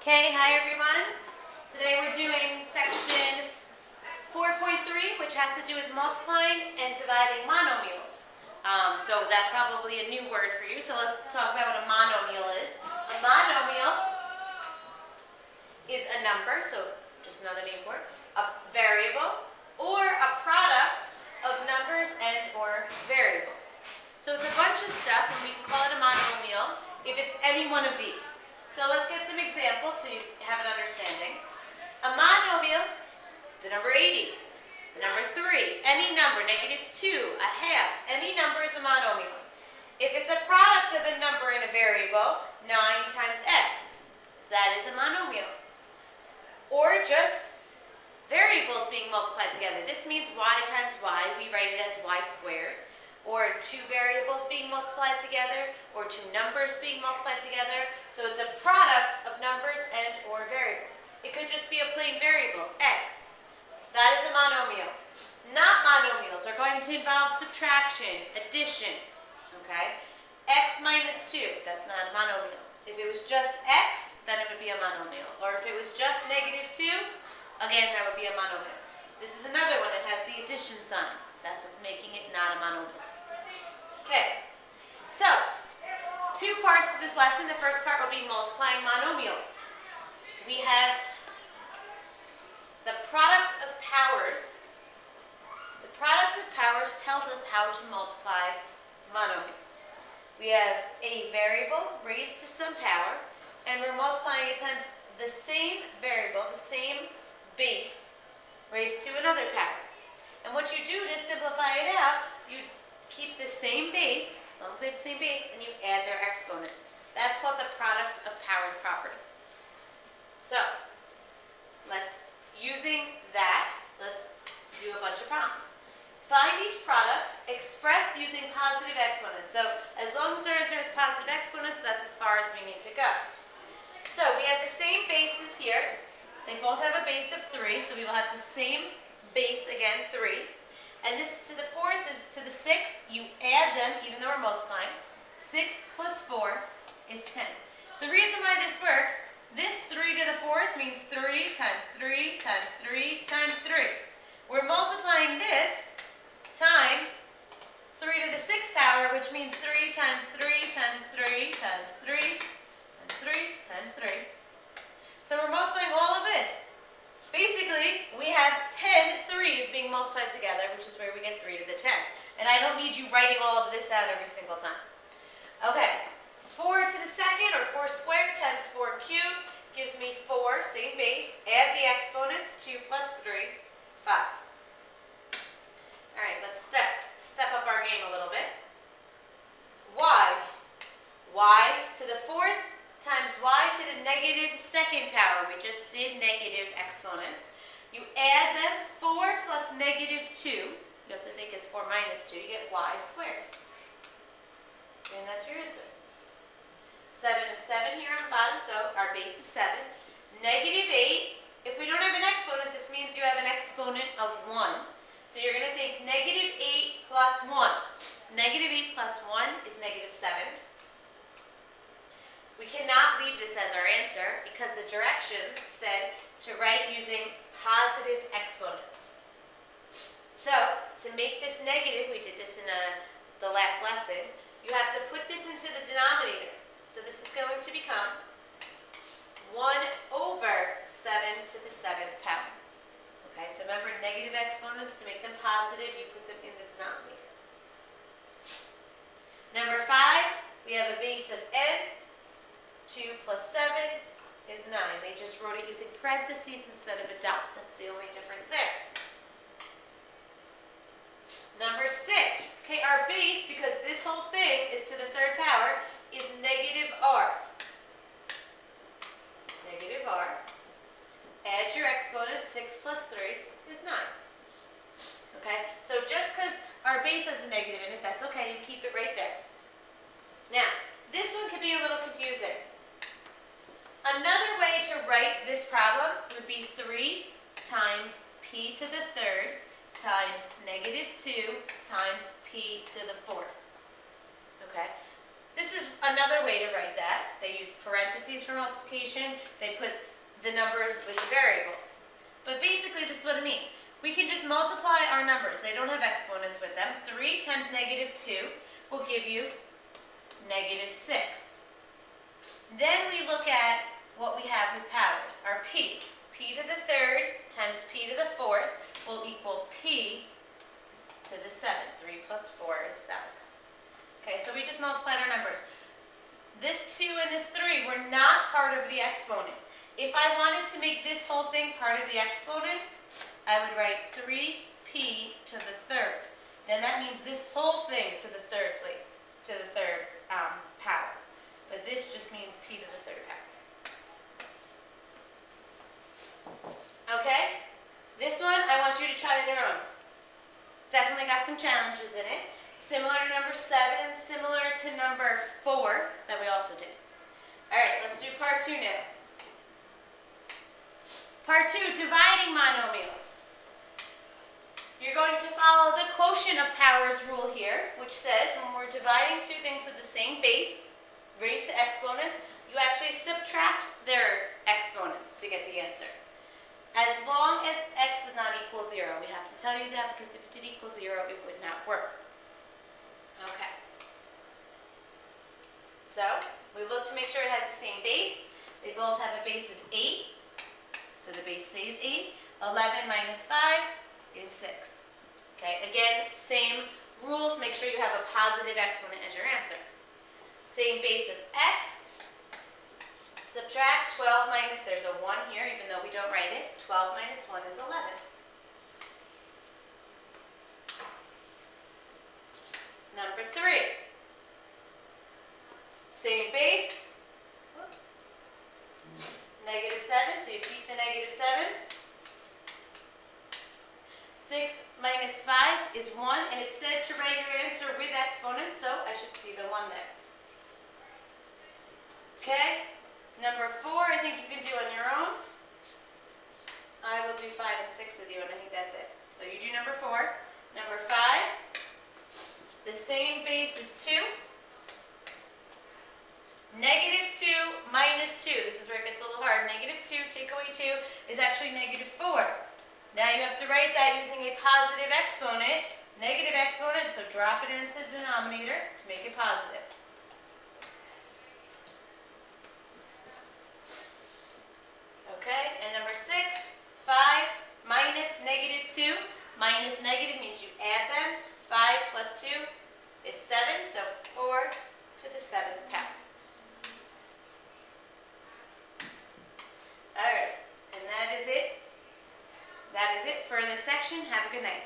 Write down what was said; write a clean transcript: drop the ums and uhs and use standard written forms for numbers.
Okay, hi everyone. Today we're doing section 4.3, which has to do with multiplying and dividing monomials. So that's probably a new word for you, so let's talk about what a monomial is. A monomial is a number, so just another name for it, a variable, or a product of numbers and or variables. So it's a bunch of stuff, and we can call it a monomial if it's any one of these. So let's get some examples so you have an understanding. A monomial, the number 80, the number 3, any number, -2, a half, any number is a monomial. If it's a product of a number and a variable, 9 times x, that is a monomial. Or just variables being multiplied together. This means y times y, we write it as y squared. Or two variables being multiplied together, or two numbers being multiplied together. So it's a product of numbers and or variables. It could just be a plain variable, x. That is a monomial. Not monomials are going to involve subtraction, addition, okay? X minus 2, that's not a monomial. If it was just x, then it would be a monomial. Or if it was just -2, again, that would be a monomial. This is another one, it has the addition sign. That's what's making it not a monomial. Okay, so 2 parts to this lesson. The first part will be multiplying monomials. We have the product of powers. The product of powers tells us how to multiply monomials. We have a variable raised to some power, and we're multiplying it times the same variable, the same base, raised to another power. And what you do to simplify it out, you keep the same base, as long as they have the same base, and you add their exponent. That's called the product of powers property. So, using that, let's do a bunch of problems. Find each product, express using positive exponents. So, as long as our answer has positive exponents, that's as far as we need to go. So, we have the same bases here. They both have a base of 3, so we will have the same base, again, 3. And this to the 4th, this is to the 6th. You add them, even though we're multiplying. 6 plus 4 is 10. The reason why this works, this 3 to the 4th means 3 times 3 times 3 times 3. We're multiplying this times 3 to the 6th power, which means 3 times 3 times 3 times 3 times 3 times 3. So we're multiplying all of this. Basically, we have 10 3's being multiplied together, which is where we get 3 to the 10. And I don't need you writing all of this out every single time. Okay, 4 to the 2nd, or 4 squared times 4 cubed, gives me 4, same base. Add the exponents, 2 plus 3, 5. All right, let's step up our game a little bit. Y to the 4th times y to the -2nd power. We just did negative exponents. You add them, 4 plus -2. You have to think it's 4 minus 2. You get y squared. And that's your answer. 7 and 7 here on the bottom, so our base is 7. -8. If we don't have an exponent, this means you have an exponent of 1. So you're going to think -8 plus 1. -8 plus 1 is -7. We cannot leave this as our answer because the directions said to write using positive exponents. So, to make this negative, we did this in the last lesson, you have to put this into the denominator. So this is going to become 1 over 7 to the 7th power. Okay, so remember, negative exponents, to make them positive, you put them in the denominator. Number 5, we have a base of n. 2 plus 7 is 9. They just wrote it using parentheses instead of a dot. That's the only difference there. Number 6. Okay, our base, because this whole thing is to the 3rd power, is -r. -r. Add your exponent, 6 plus 3 is 9. Okay, so just because our base has a negative in it, that's okay. You keep it right there. Now, this one could be a little confusing. Another way to write this problem would be 3 times p to the 3rd times -2 times p to the 4th. Okay? This is another way to write that. They use parentheses for multiplication. They put the numbers with the variables. But basically, this is what it means. We can just multiply our numbers. They don't have exponents with them. 3 times -2 will give you -6. Then we look at what we have with powers, our p. P to the third times p to the fourth will equal p to the 7th. 3 plus 4 is 7. Okay, so we just multiplied our numbers. This 2 and this 3 were not part of the exponent. If I wanted to make this whole thing part of the exponent, I would write 3p to the third. Then that means this whole thing to the third place, to the third power. But this just means p to the third power. Okay? This one, I want you to try on your own. It's definitely got some challenges in it. Similar to number 7, similar to number 4 that we also did. All right, let's do part 2 now. Part 2, dividing monomials. You're going to follow the quotient of powers rule here, which says when we're dividing two things with the same base, raised to exponents, you actually subtract their exponents to get the answer. As long as x does not equal 0. We have to tell you that because if it did equal 0, it would not work. Okay. So, we look to make sure it has the same base. They both have a base of 8. So the base stays 8. 11 minus 5 is 6. Okay, again, same rules. Make sure you have a positive exponent as your answer. Same base of x. Subtract 12 minus, there's a 1 here, even though we don't write it. 12 minus 1 is 11. Number 3. Same base. -7, so you keep the -7. 6 minus 5 is 1, and it said to write your answer with exponents, so I should see the 1 there. Okay? Number 4, I think you can do on your own. I will do 5 and 6 with you, and I think that's it. So you do number 4. Number 5, the same base is 2. -2 minus 2, this is where it gets a little hard. -2, take away 2, is actually -4. Now you have to write that using a positive exponent. Negative exponent, so drop it into the denominator to make it positive. Okay, and number 6, 5 minus -2. Minus negative means you add them. 5 plus 2 is 7, so 4 to the 7th power. All right, and that is it. That is it for this section. Have a good night.